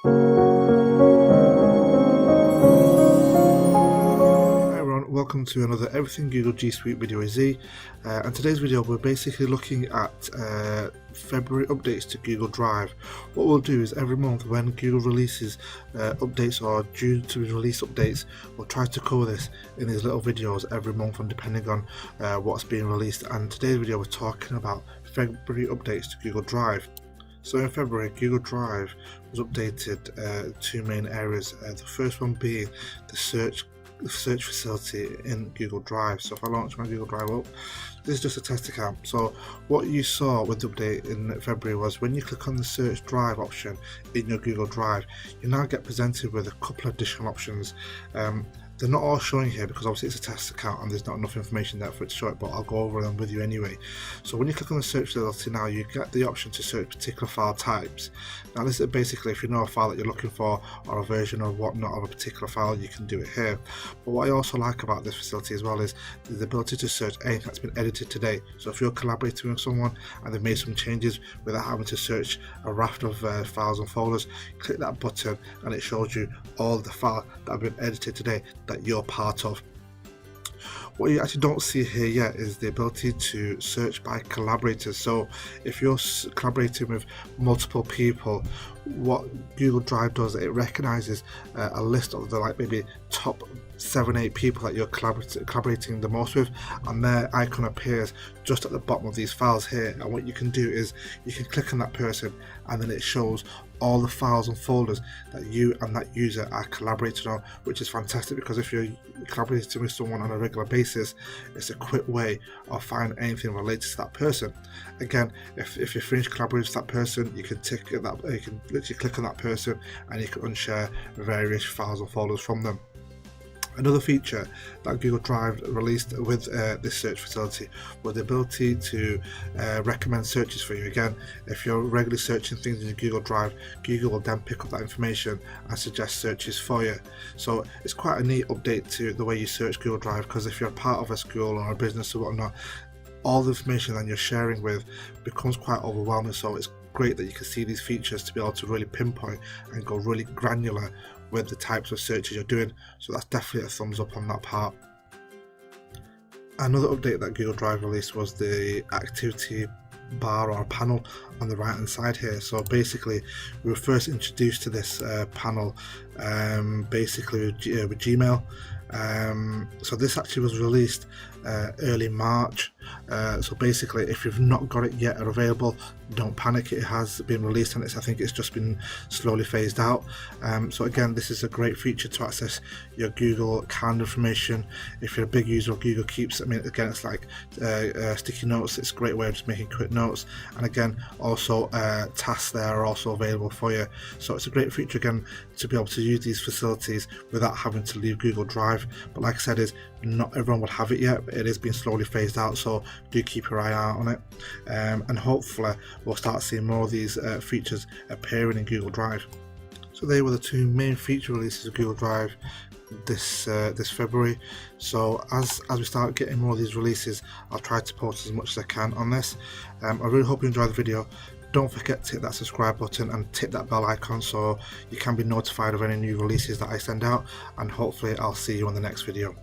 Welcome to another Everything Google G Suite video with Z, and today's video we're basically looking at February updates to Google Drive. What we'll do is every month when Google releases updates or due to release updates, we'll try to cover this in these little videos every month and depending on what's being released. And today's video we're talking about February updates to Google Drive. So in February, Google Drive was updated two main areas, the first one being the search facility in Google Drive. So if I launch my Google Drive up, this is just a test account. So what you saw with the update in February was when you click on the search drive option in your Google Drive, you now get presented with a couple of additional options. They're not all showing here because obviously it's a test account and there's not enough information there for it to show it, but I'll go over them with you anyway. So when you click on the search facility now, you get the option to search particular file types. Now this is basically if you know a file that you're looking for or a version or whatnot of a particular file, you can do it here. But what I also like about this facility as well is the ability to search anything that's been edited today. So if you're collaborating with someone and they've made some changes without having to search a raft of files and folders, click that button and it shows you all the files that have been edited today that you're part of. What you actually don't see here yet is the ability to search by collaborators. So if you're collaborating with multiple people, what Google Drive does, it recognizes a list of the maybe top 7-8 people that you're collaborating the most with, and their icon appears just at the bottom of these files here. And what you can do is you can click on that person and then it shows all the files and folders that you and that user are collaborating on, which is fantastic because if you're collaborating with someone on a regular basis, it's a quick way of finding anything related to that person. Again, if you're finished collaborating with that person, you can tick that, you can literally click on that person and you can unshare various files and folders from them. Another feature that Google Drive released with this search facility was the ability to recommend searches for you. Again, if you're regularly searching things in your Google Drive, Google will then pick up that information and suggest searches for you. So it's quite a neat update to the way you search Google Drive, because if you're part of a school or a business or whatnot, all the information that you're sharing with becomes quite overwhelming. So it's great that you can see these features to be able to really pinpoint and go really granular with the types of searches you're doing. So that's definitely a thumbs up on that part. Another update that Google Drive released was the activity bar or panel on the right hand side here. So basically we were first introduced to this panel basically with Gmail. So this actually was released early March. So basically if you've not got it yet or available, don't panic, it has been released and I think it's just been slowly phased out. So again, this is a great feature to access your Google Calendar information. If you're a big user of Google Keeps, I mean again it's like sticky notes, it's a great way of just making quick notes, and again also tasks there are also available for you. So it's a great feature again to be able to use these facilities without having to leave Google Drive. But like I said, is not everyone will have it yet, but it is being slowly phased out, so do keep your eye out on it, and hopefully we'll start seeing more of these features appearing in Google Drive. So they were the two main feature releases of Google Drive this February. So as we start getting more of these releases, I'll try to post as much as I can on this. I really hope you enjoyed the video. Don't forget to hit that subscribe button and tip that bell icon so you can be notified of any new releases that I send out, and hopefully I'll see you on the next video.